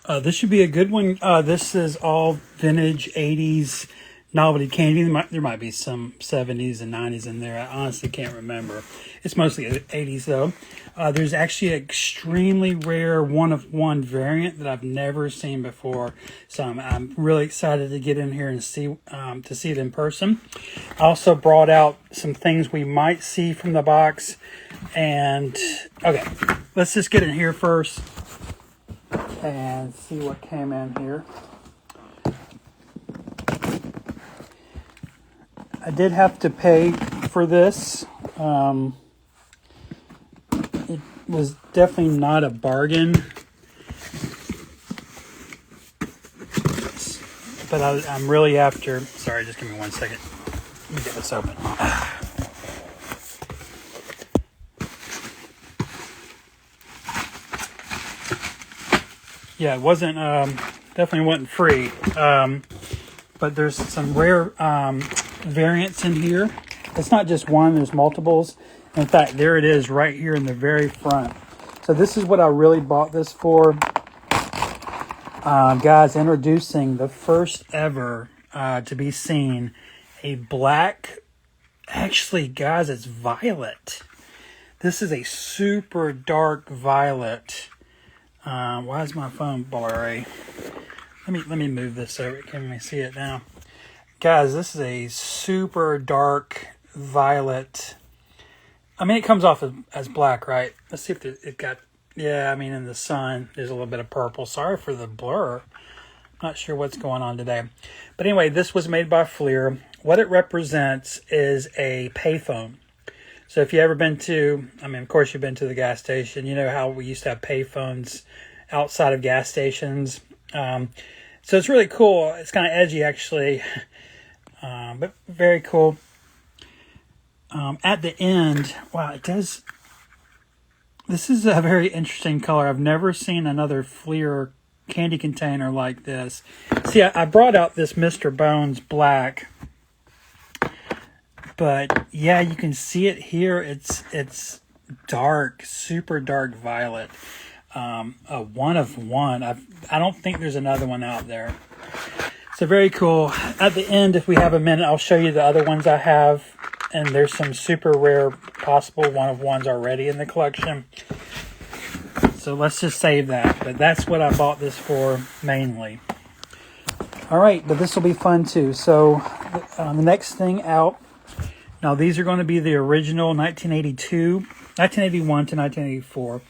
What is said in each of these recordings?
This should be a good one. This is all vintage 80s novelty candy. There might be some 70s and 90s in there. I honestly can't remember. It's mostly 80s though. There's actually an extremely rare one-of-one variant that I've never seen before. So I'm really excited to get in here and see it in person. I also brought out some things we might see from the box. And okay, let's just get in here first and see what came in here. I did have to pay for this. It was definitely not a bargain. But I'm really after... Sorry, just give me 1 second. Let me get this open. Yeah, it wasn't... definitely wasn't free. But there's some rare variants in here. It's not just one, there's multiples. In fact, there it is right here in the very front. So this is what I really bought this for. Guys, introducing the first ever to be seen a black... Actually, guys, it's violet. This is a super dark violet. Why is my phone blurry? Let me move this over. Can we see it now? Guys, this is a super dark violet. I mean, it comes off as black, right? Let's see if it got... Yeah, I mean, in the sun, there's a little bit of purple. Sorry for the blur. Not sure what's going on today. But anyway, this was made by Fleer. What it represents is a payphone. So if you ever been to... I mean, of course, you've been to the gas station. You know how we used to have payphones outside of gas stations. So it's really cool. It's kind of edgy, actually. But very cool. At the end, wow, it does... This is a very interesting color. I've never seen another Fleer candy container like this. See, I brought out this Mr. Bones Black. But, yeah, you can see it here. It's dark, super dark violet. A one of one. I don't think there's another one out there. So very cool. At the end, if we have a minute, I'll show you the other ones I have. And there's some super rare possible one-of-ones already in the collection. So let's just save that. But that's what I bought this for mainly. All right, but this will be fun too. So the next thing out. Now these are going to be the original 1981 to 1984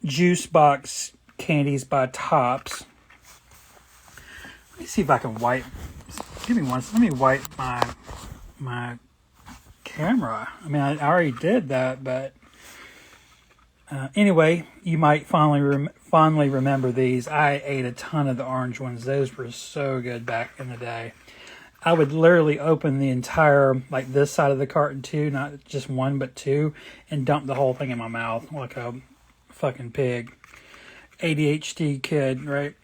juice box candies by Tops. Let me see if I can wipe. Give me one. Let me wipe my camera. I mean, I already did that, but anyway, you might fondly remember these. I ate a ton of the orange ones. Those were so good back in the day. I would literally open the entire, like this side of the carton too, not just one but two, and dump the whole thing in my mouth like a fucking pig. ADHD kid, right?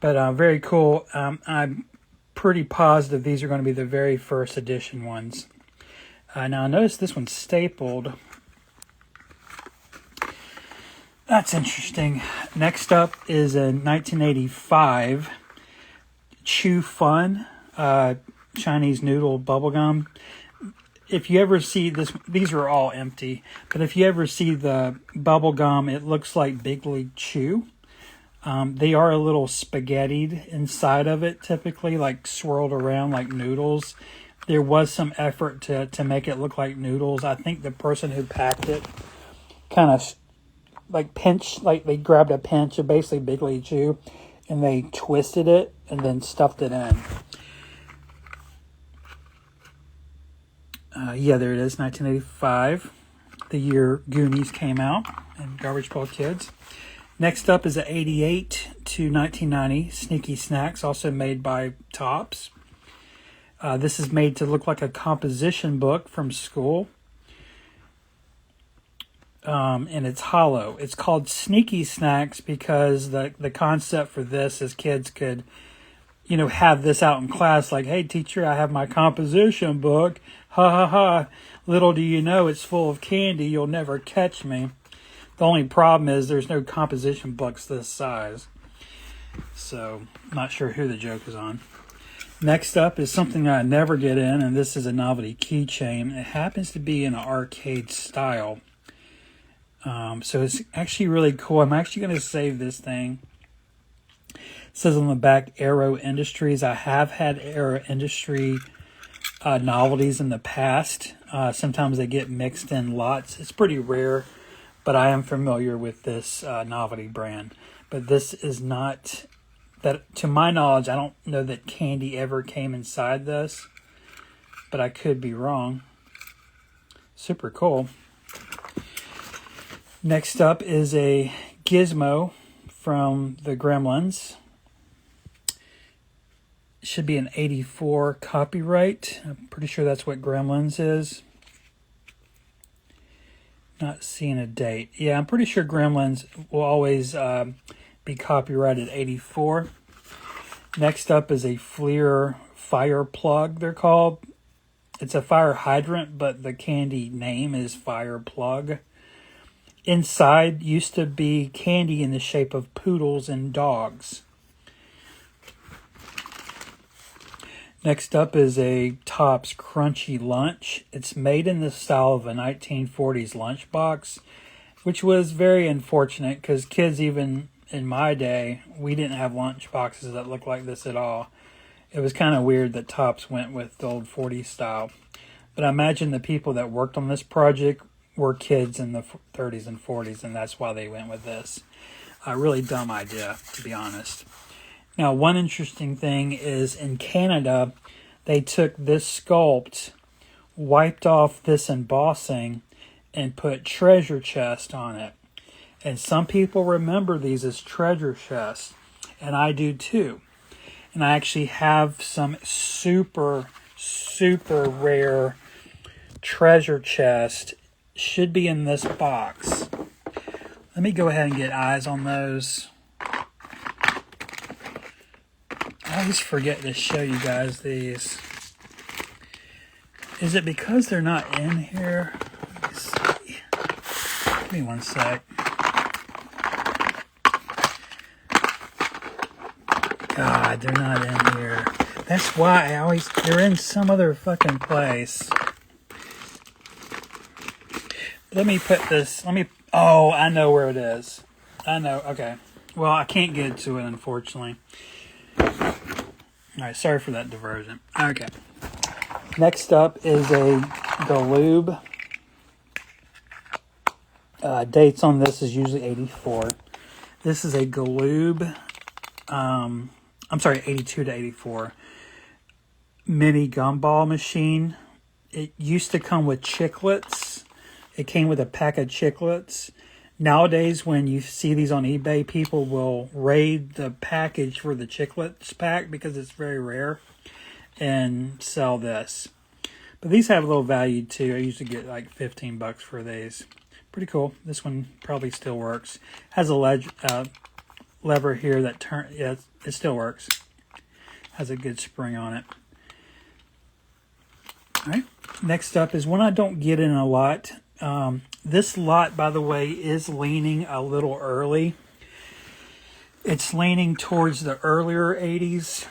But very cool. I'm pretty positive these are going to be the very first edition ones. Now I noticed this one's stapled. That's interesting. Next up is a 1985 Chew Fun Chinese noodle bubblegum. If you ever see this, these are all empty, but if you ever see the bubblegum, it looks like Big League Chew. They are a little spaghettied inside of it, typically, like swirled around like noodles. There was some effort to make it look like noodles. I think the person who packed it kind of like pinched, like they grabbed a pinch of basically Big League Chew and they twisted it and then stuffed it in. Yeah, there it is, 1985, the year Goonies came out and Garbage Pail Kids. Next up is a 88 to 1990 Sneaky Snacks, also made by Tops. This is made to look like a composition book from school. And it's hollow. It's called Sneaky Snacks because the concept for this is kids could, have this out in class like, hey, teacher, I have my composition book. Ha ha ha. Little do you know it's full of candy. You'll never catch me. The only problem is there's no composition books this size. So, I'm not sure who the joke is on. Next up is something I never get in, and this is a novelty keychain. It happens to be in an arcade style. So it's actually really cool. I'm actually going to save this thing. It says on the back, Aero Industries. I have had Aero Industry novelties in the past. Sometimes they get mixed in lots. It's pretty rare, but I am familiar with this novelty brand. But this is not... that, to my knowledge, I don't know that candy ever came inside this, but I could be wrong. Super cool. Next up is a gizmo from the Gremlins. Should be an 84 copyright. I'm pretty sure that's what Gremlins is. Not seeing a date. Yeah, I'm pretty sure Gremlins will always... be copyrighted 84. Next up is a Fleer fire plug, they're called. It's a fire hydrant, but the candy name is fire plug. Inside used to be candy in the shape of poodles and dogs. Next up is a Topps Crunchy Lunch. It's made in the style of a 1940s lunchbox, which was very unfortunate because kids, even in my day, we didn't have lunch boxes that looked like this at all. It was kind of weird that Topps went with the old 40s style. But I imagine the people that worked on this project were kids in the 30s and 40s, and that's why they went with this. A really dumb idea, to be honest. Now, one interesting thing is in Canada, they took this sculpt, wiped off this embossing, and put treasure chest on it. And some people remember these as treasure chests, and I do too. And I actually have some super, super rare treasure chest. Should be in this box. Let me go ahead and get eyes on those. I always forget to show you guys these. Is it because they're not in here? Let me see. Give me one sec. God, they're not in here. That's why they're in some other fucking place. Let me put this, oh, I know where it is. I know, okay. Well, I can't get to it, unfortunately. Alright, sorry for that diversion. Okay. Next up is a Galoob. Dates on this is usually 84. This is a Galoob, 82 to 84. Mini gumball machine. It used to come with chiclets. It came with a pack of chiclets. Nowadays, when you see these on eBay, people will raid the package for the chiclets pack because it's very rare and sell this. But these have a little value too. I usually get like $15 for these. Pretty cool. This one probably still works. Has a lever here that turns. Yeah, it still works. Has a good spring on it. All right. Next up is one I don't get in a lot. This lot, by the way, is leaning a little early. It's leaning towards the earlier 80s.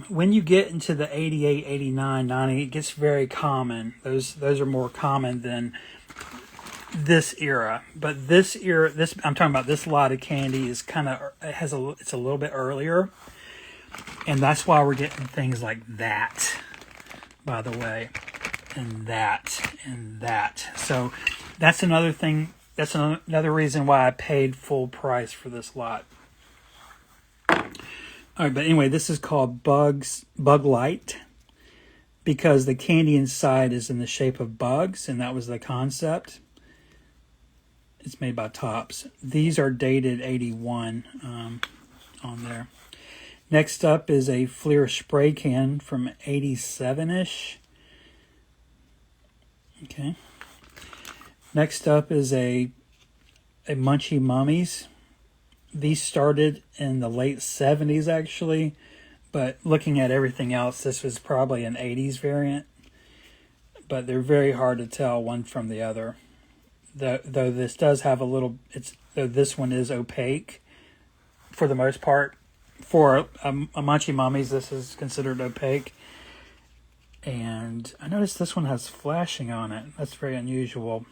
When you get into the 88, 89, 90, it gets very common. Those are more common than this era. But this era, I'm talking about this lot of candy is it's a little bit earlier. And that's why we're getting things like that, by the way. And that. So that's another thing. That's another reason why I paid full price for this lot. All right, but anyway, this is called Bug Light because the candy inside is in the shape of bugs, and that was the concept. It's made by Topps. These are dated 81 on there. Next up is a Fleer spray can from 87-ish. Okay. Next up is a Munchie Mummies. These started in the late 70s, actually. But looking at everything else, this was probably an 80s variant. But they're very hard to tell one from the other. though this does have a little, though this one is opaque for the most part. For a Munchie Mummies, this is considered opaque. And I noticed this one has flashing on it. That's very unusual.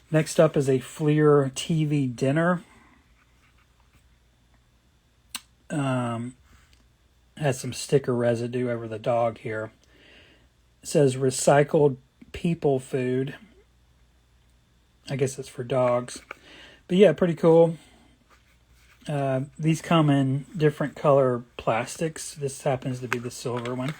Next up is a Fleer TV dinner. Has some sticker residue over the dog here. It says recycled people food. I guess it's for dogs. But yeah, pretty cool. These come in different color plastics. This happens to be the silver one.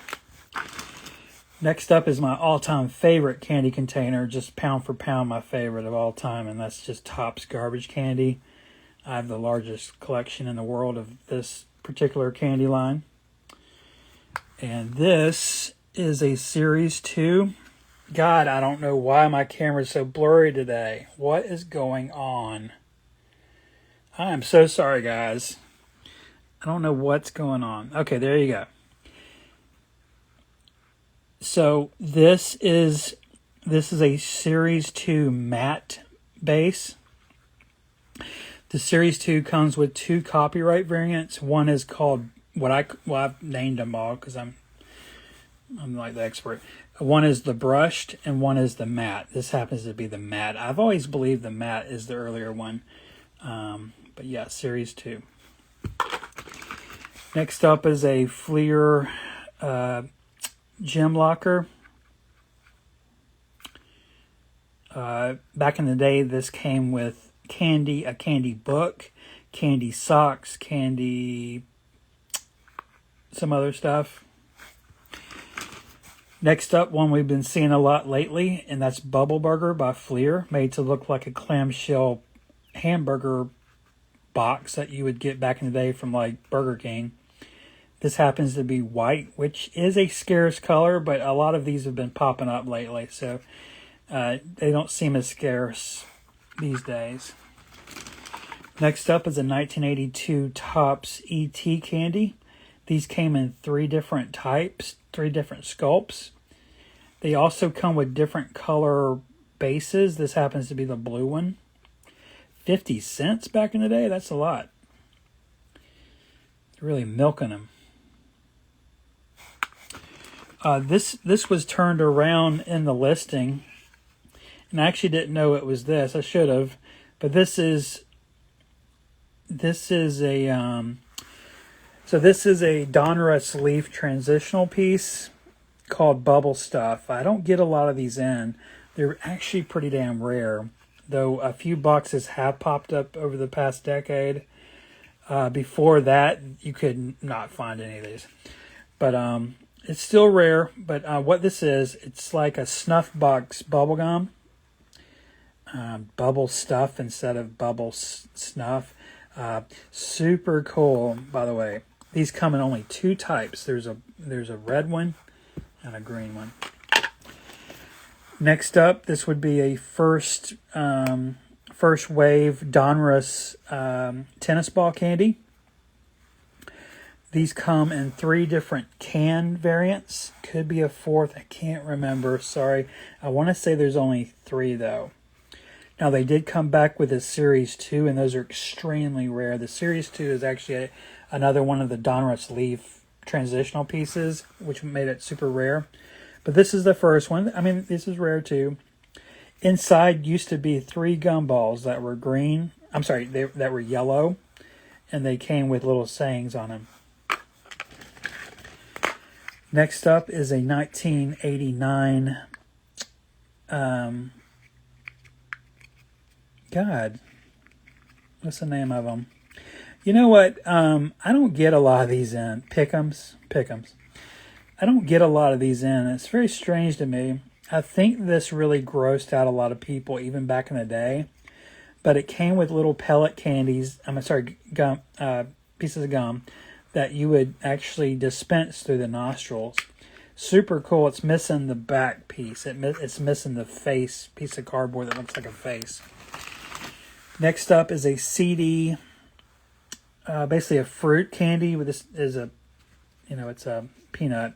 Next up is my all-time favorite candy container, just pound for pound my favorite of all time, and that's just Topps Garbage Candy. I have the largest collection in the world of this particular candy line. And this is a Series 2. God, I don't know why my camera's so blurry today. What is going on? I am so sorry, guys. I don't know what's going on. Okay, there you go. So this is a Series 2 matte base. The Series 2 comes with 2 copyright variants. One is called I've named them all because I'm like the expert. One is the brushed and one is the matte. This happens to be the matte. I've always believed the matte is the earlier one. But yeah, Series 2. Next up is a Fleer gem locker. Back in the day, this came with a candy book, candy socks, some other stuff. Next up, one we've been seeing a lot lately, and that's Bubble Burger by Fleer, made to look like a clamshell hamburger box that you would get back in the day from like Burger King. This happens to be white, which is a scarce color, but a lot of these have been popping up lately, so they don't seem as scarce these days. Next up is a 1982 Topps ET candy. These came in 3 different types, 3 different sculpts. They also come with different color bases. This happens to be the blue one. 50 cents back in the day? That's a lot. They're really milking them. This was turned around in the listing, and I actually didn't know it was this. I should have, but this is a Donruss leaf transitional piece called Bubble Stuff. I don't get a lot of these in. They're actually pretty damn rare, though a few boxes have popped up over the past decade. Before that, you could not find any of these. But it's still rare. But what this is, it's like a snuff box bubble gum. Bubble stuff instead of bubble snuff. Super cool, by the way. These come in only 2 types. There's a red one and a green one. Next up, this would be a first wave Donruss tennis ball candy. These come in 3 different can variants. Could be a 4th. I can't remember. Sorry. I want to say there's only 3 though. Now, they did come back with a Series 2, and those are extremely rare. The Series 2 is actually another one of the Donruss Leaf transitional pieces, which made it super rare. But this is the first one. I mean, this is rare too. Inside used to be 3 gumballs that were green. I'm sorry, that were yellow, and they came with little sayings on them. Next up is a 1989... God, what's the name of them? You know what? I don't get a lot of these in. Pick'ems. I don't get a lot of these in. It's very strange to me. I think this really grossed out a lot of people, even back in the day. But it came with little pellet candies. Gum, pieces of gum that you would actually dispense through the nostrils. Super cool. It's missing the back piece. It's missing the face piece of cardboard that looks like a face. Next up is a CD, basically a fruit candy. With this is it's a peanut.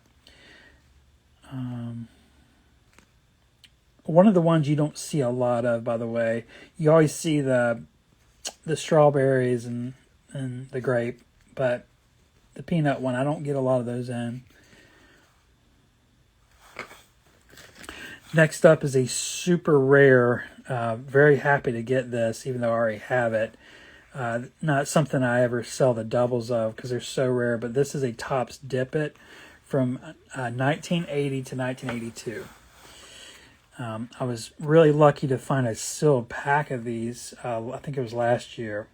one of the ones you don't see a lot of, by the way. You always see the strawberries and the grape, but the peanut one, I don't get a lot of those in. Next up is a super rare, very happy to get this, even though I already have it. Not something I ever sell the doubles of because they're so rare, but this is a Topps Dip It from 1980 to 1982. I was really lucky to find a sealed pack of these. I think it was last year.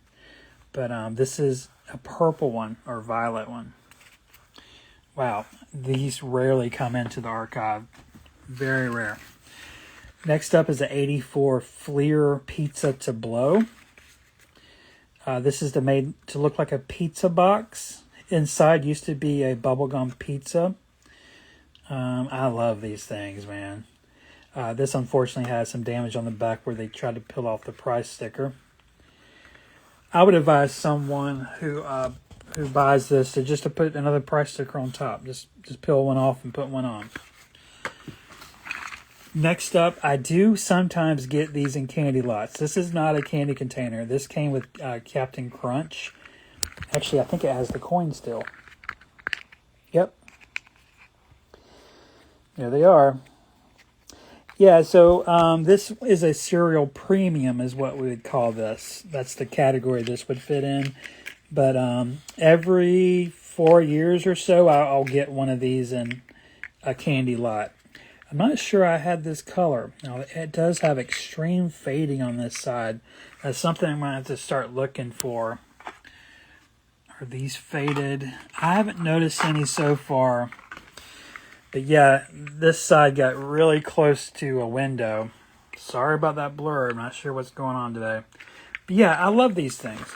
But this is a purple one or violet one. Wow, these rarely come into the archive. Very rare. Next up is the 84 Fleer Pizza to Blow. This is made to look like a pizza box. Inside used to be a bubblegum pizza. I love these things, man. This unfortunately has some damage on the back where they tried to peel off the price sticker. I would advise someone who buys this to put another price sticker on top. Just peel one off and put one on. Next up, I do sometimes get these in candy lots. This is not a candy container. This came with Captain Crunch. Actually, I think it has the coin still. Yep. There they are. Yeah, so this is a cereal premium is what we would call this. That's the category this would fit in. But every 4 years or so, I'll get one of these in a candy lot. I'm not sure I had this color. Now, it does have extreme fading on this side. That's something I'm going to have to start looking for. Are these faded? I haven't noticed any so far. But yeah, this side got really close to a window. Sorry about that blur. I'm not sure what's going on today. But yeah, I love these things.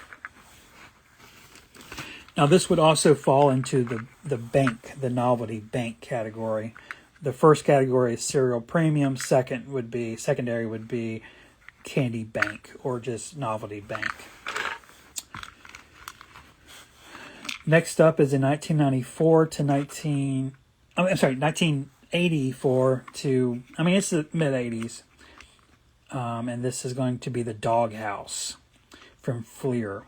Now this would also fall into the bank, the novelty bank category. The first category is cereal premium. Secondary would be candy bank or just novelty bank. Next up is in 1984 to 1984 to, it's the mid-80s. And this is going to be the Doghouse from Fleer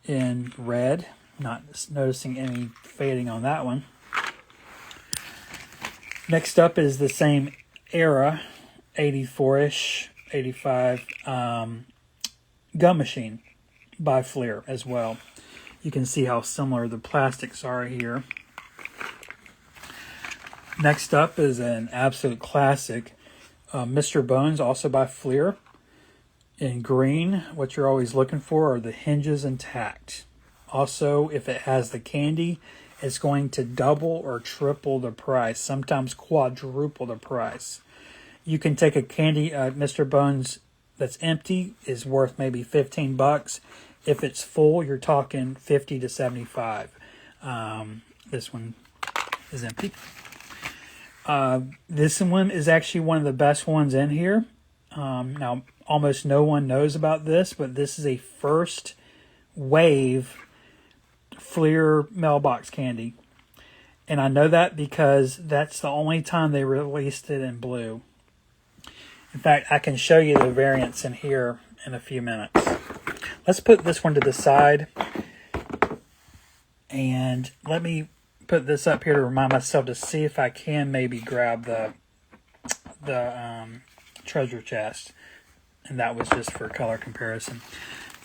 in red. Not noticing any fading on that one. Next up is the same era, 84-ish, 85, Gum Machine by Fleer as well. You can see how similar the plastics are here. Next up is an absolute classic, Mr. Bones, also by Fleer. In green, what you're always looking for are the hinges intact. Also, if it has the candy, it's going to double or triple the price, sometimes quadruple the price. You can take a candy, Mr. Bones that's empty is worth maybe $15. If it's full, you're talking $50 to $75. This one is empty. This one is actually one of the best ones in here. Now, almost no one knows about this, but this is a first wave Fleer mailbox candy. And I know that because that's the only time they released it in blue. In fact, I can show you the variants in here in a few minutes. Let's put this one to the side. And let me put this up here to remind myself to see if I can maybe grab the treasure chest. And that was just for color comparison.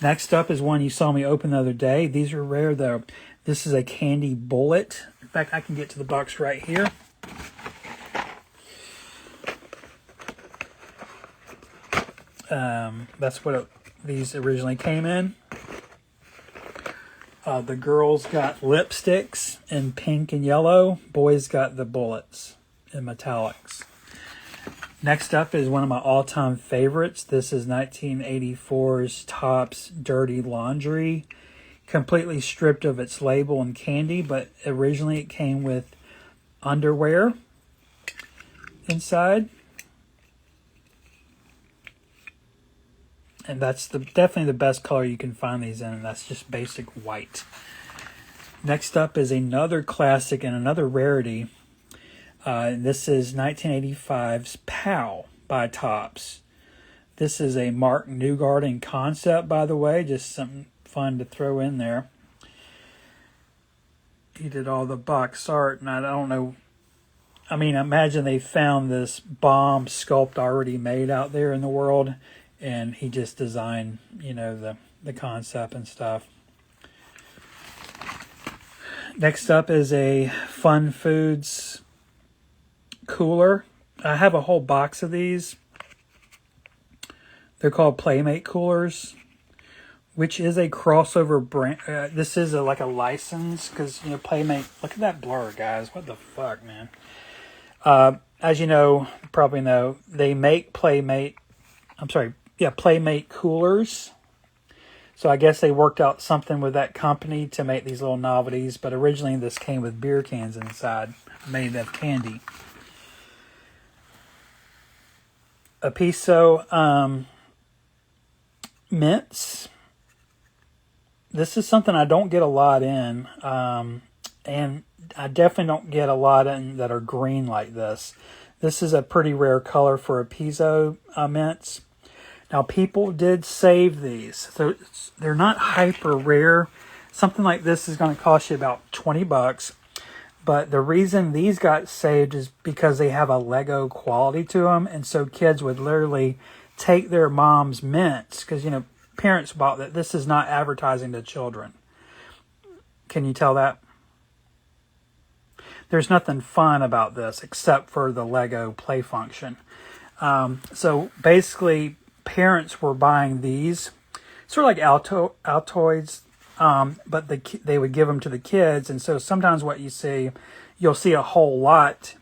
Next up is one you saw me open the other day. These are rare though. This is a candy bullet. In fact, I can get to the box right here. That's what these originally came in. The girls got lipsticks in pink and yellow. Boys got the bullets in metallics. Next up is one of my all-time favorites. This is 1984's Topps Dirty Laundry. Completely stripped of its label and candy, but originally it came with underwear inside. And that's definitely the best color you can find these in, and that's just basic white. Next up is another classic and another rarity. This is 1985's Pow by Topps. This is a Mark Newgarden concept, by the way, just something fun to throw in there. He did all the box art, and I don't know. I mean, imagine they found this bomb sculpt already made out there in the world, and he just designed, you know, the concept and stuff. Next up is a Fun Foods cooler. I have a whole box of these. They're called Playmate coolers, which is a crossover brand. This is like a license because, you know, Playmate. Look at that blur, guys. What the fuck, man? As you know, probably know, they make Playmate coolers. So I guess they worked out something with that company to make these little novelties. But originally this came with beer cans inside, made of candy. A Piso mints. This is something I don't get a lot in. And I definitely don't get a lot in that are green like this. This is a pretty rare color for a Piso mints. Now, people did save these. So they're not hyper rare. Something like this is going to cost you about $20. But the reason these got saved is because they have a Lego quality to them. And so kids would literally take their mom's mints. Because, you know, parents bought that. This is not advertising to children. Can you tell that? There's nothing fun about this except for the Lego play function. So basically, parents were buying these, sort of like Altoids, but they would give them to the kids. And so sometimes what you'll see a whole lot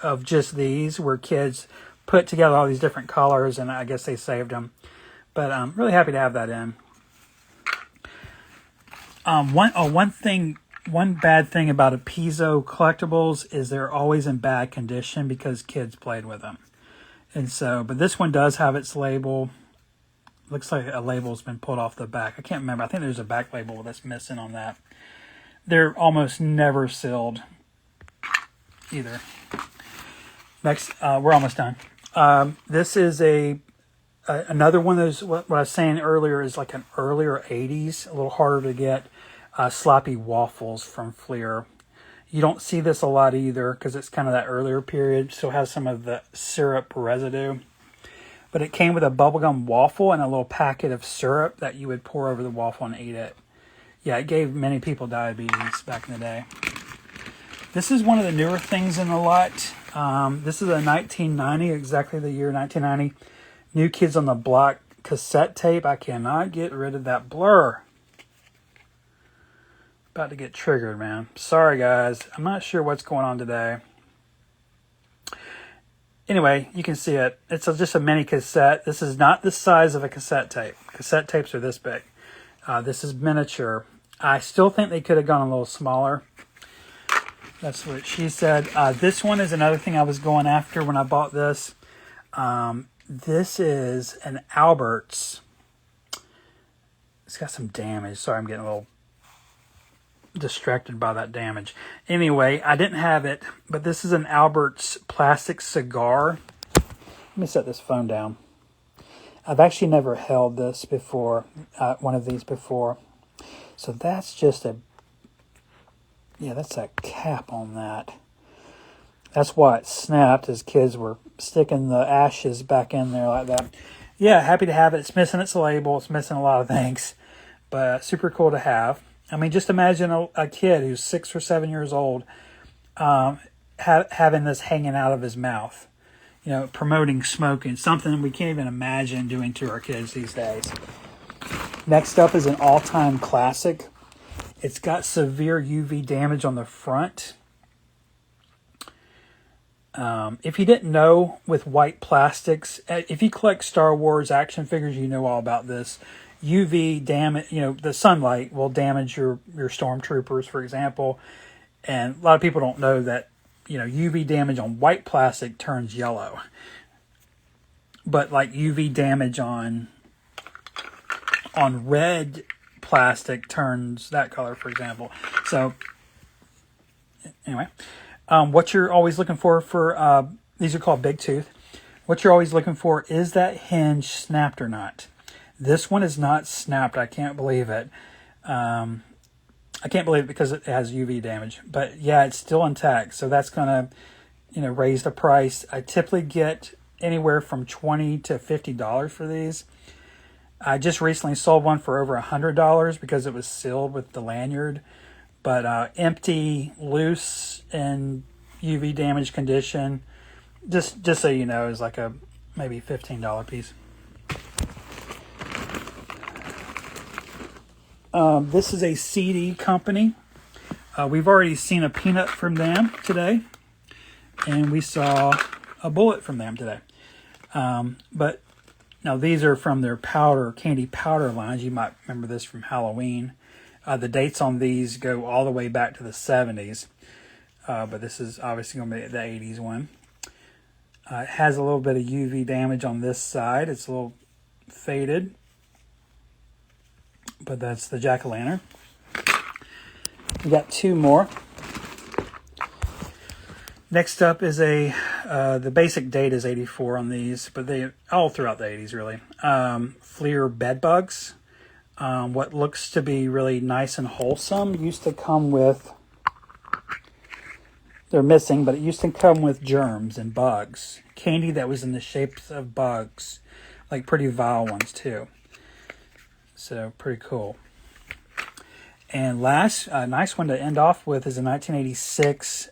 of just these where kids put together all these different colors, and I guess they saved them. But I'm really happy to have that in. One bad thing about a Piso collectibles is they're always in bad condition because kids played with them. And so, but this one does have its label. Looks like a label's been pulled off the back. I can't remember. I think there's a back label that's missing on that. They're almost never sealed either. Next, we're almost done. This is another one of those, what I was saying earlier is like an earlier 80s, a little harder to get, sloppy waffles from Fleer. You don't see this a lot either because it's kind of that earlier period. So it has some of the syrup residue. But it came with a bubblegum waffle and a little packet of syrup that you would pour over the waffle and eat it. Yeah, it gave many people diabetes back in the day. This is one of the newer things in the lot. This is a 1990, exactly the year 1990. New Kids on the Block cassette tape. I cannot get rid of that blur. About to get triggered, man. Sorry, guys. I'm not sure what's going on today. Anyway, you can see it. It's just a mini cassette. This is not the size of a cassette tape. Cassette tapes are this big. This is miniature. I still think they could have gone a little smaller. That's what she said. This one is another thing I was going after when I bought this. This is an Albert's. It's got some damage. Sorry, I'm getting a little distracted by that damage. Anyway, I didn't have it, but this is an Albert's plastic cigar. Let me set this phone down. I've actually never held this before, one of these before. So that's just that's a cap on that. That's why it snapped as kids were sticking the ashes back in there like that. Yeah, happy to have it. It's missing its label. It's missing a lot of things, but super cool to have. I mean, just imagine a kid who's 6 or 7 years old having this hanging out of his mouth, you know, promoting smoking, something we can't even imagine doing to our kids these days. Next up is an all-time classic. It's got severe UV damage on the front. If you didn't know, with white plastics, if you collect Star Wars action figures, you know all about this. UV damage, you know, the sunlight will damage your stormtroopers, for example. And a lot of people don't know that, you know, UV damage on white plastic turns yellow. But like UV damage on red plastic turns that color, for example. So anyway, what you're always looking for these are called Big Tooth. what you're always looking for is that hinge snapped or not. This one is not snapped. I can't believe it. I can't believe it because it has UV damage. But yeah, it's still intact. So that's going to, raise the price. I typically get anywhere from $20 to $50 for these. I just recently sold one for over $100 because it was sealed with the lanyard. But empty, loose, and UV damage condition, just so you know, is like a maybe $15 piece. This is a CD company. We've already seen a peanut from them today, and we saw a bullet from them today. But now these are from their candy powder lines. You might remember this from Halloween. The dates on these go all the way back to the 70s, but this is obviously going to be the 80s one. It has a little bit of UV damage on this side. It's a little faded, but that's the jack-o'-lantern. We got two more. Next up is the basic date is 84 on these, but they all throughout the 80s really. Fleer bed bugs. What looks to be really nice and wholesome used to come with, they're missing, but it used to come with germs and bugs. Candy that was in the shapes of bugs, like pretty vile ones too. So pretty cool. And last, nice one to end off with is a 1986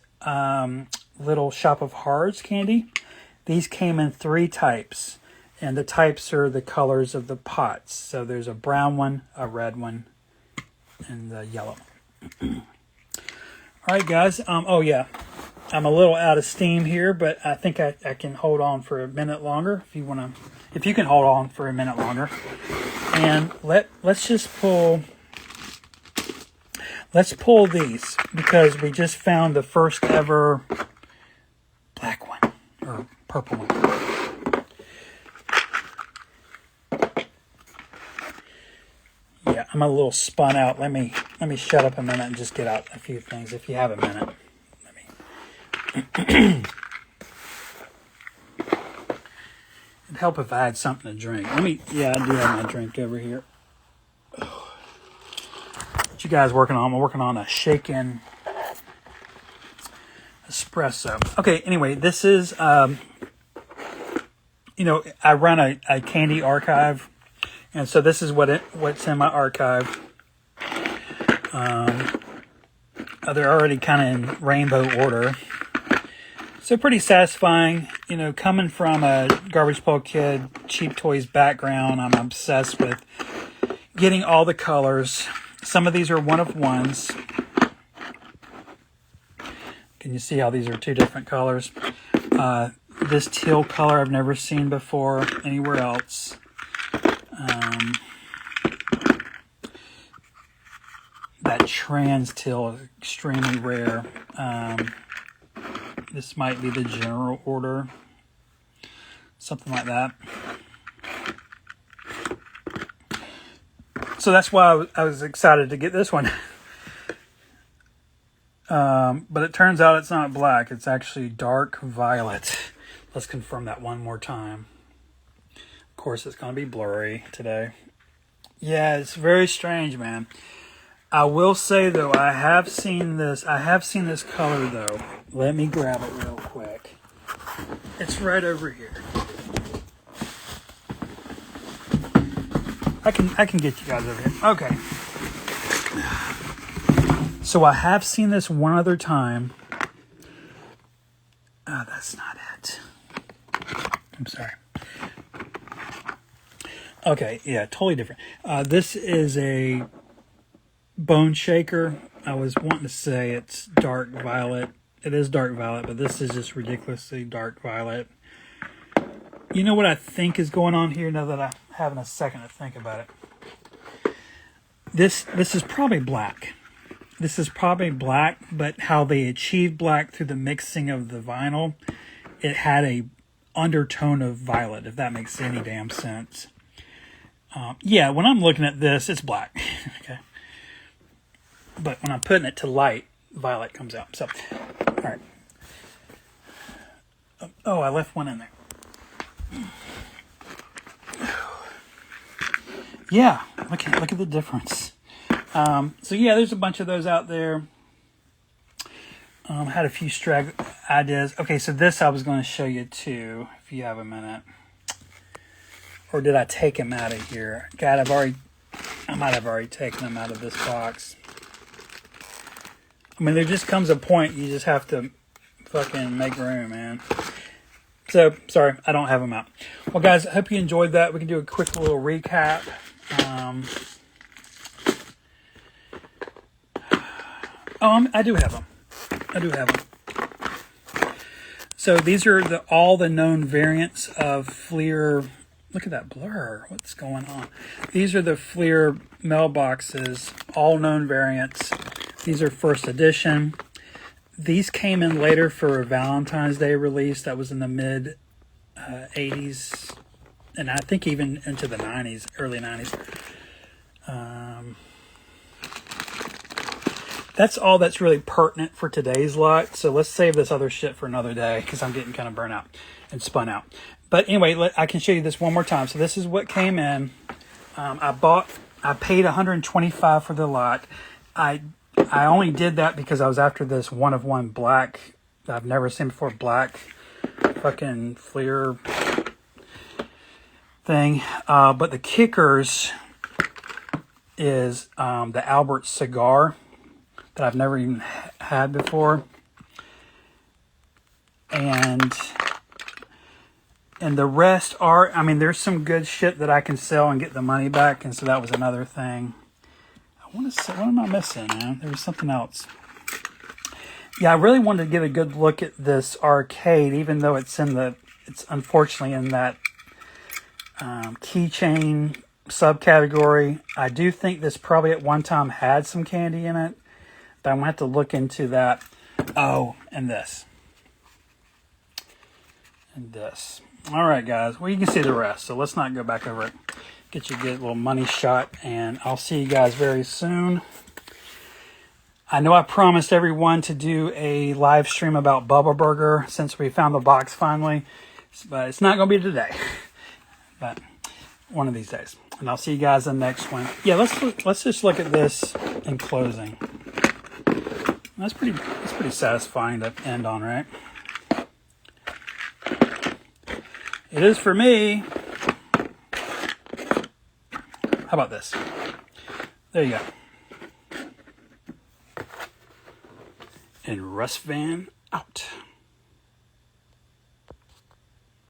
Little Shop of Horrors candy. These came in 3 types. And the types are the colors of the pots. So there's a brown one, a red one, and the yellow. All right, guys. Oh, yeah. I'm a little out of steam here, but I think I can hold on for a minute longer if you can hold on for a minute longer. And let's pull these because we just found the first ever black one or purple one. Yeah, I'm a little spun out. Let me shut up a minute and just get out a few things if you have a minute. It'd help if I had something to drink. Yeah, I do have my drink over here. What you guys working on? I'm working on a shaken espresso. Okay, anyway, this is, I run a candy archive, and so this is what's in my archive. They're already kind of in rainbow order. So pretty satisfying, coming from a Garbage Pail Kid, Cheap Toys background. I'm obsessed with getting all the colors. Some of these are one-of-ones. Can you see how these are 2 different colors? This teal color I've never seen before anywhere else. That trans teal is extremely rare. This might be the general order. Something like that. So that's why I was excited to get this one. But it turns out it's not black. It's actually dark violet. Let's confirm that one more time. Of course, it's going to be blurry today. Yeah, it's very strange, man. I will say, though, I have seen this color, though. Let me grab it real quick. It's right over here. I can get you guys over here. Okay. So I have seen this one other time. Oh, that's not it. I'm sorry. Okay, yeah, totally different. This is a Bone Shaker. I was wanting to say it's dark violet. It is dark violet, but this is just ridiculously dark violet. You know what I think is going on here now that I'm having a second to think about it? This is probably black. This is probably black, but how they achieved black through the mixing of the vinyl, it had a undertone of violet, if that makes any damn sense. Yeah, when I'm looking at this, it's black. Okay. But when I'm putting it to light, violet comes out. So, all right. Oh, I left one in there. Yeah, look at the difference. So yeah, there's a bunch of those out there. Had a few ideas. Okay, so this I was going to show you too, if you have a minute. Or did I take him out of here? God, I might have already taken him out of this box. I mean, there just comes a point you just have to fucking make room, man. So, sorry, I don't have them out. Well, guys, I hope you enjoyed that. We can do a quick little recap. I do have them. So these are all the known variants of Fleer. Look at that blur. What's going on? These are the Fleer mailboxes, all known variants. These are first edition. These came in later for a Valentine's Day release that was in the mid 80s, and I think even into the 90s, early 90s. That's all that's really pertinent for today's lot. So let's save this other shit for another day because I'm getting kind of burnt out and spun out. But anyway, I can show you this one more time. So this is what came in. I paid $125 for the lot. I only did that because I was after this one of one black that I've never seen before, black fucking Fleer thing. But the kickers is the Albert cigar that I've never even had before. And the rest are, I mean, there's some good shit that I can sell and get the money back. And so that was another thing. I want to say, what am I missing, man? There was something else. Yeah, I really wanted to get a good look at this arcade, even though it's unfortunately in that keychain subcategory. I do think this probably at one time had some candy in it, but I'm going to have to look into that. Oh, and this. And this. All right, guys. Well, you can see the rest, so let's not go back over it. Get you a good little money shot, and I'll see you guys very soon. I know I promised everyone to do a live stream about Bubba Burger since we found the box finally, but it's not going to be today, but one of these days. And I'll see you guys in the next one. Yeah, let's just look at this in closing. That's pretty satisfying to end on, right? It is for me. How about this? There you go. And Russ Van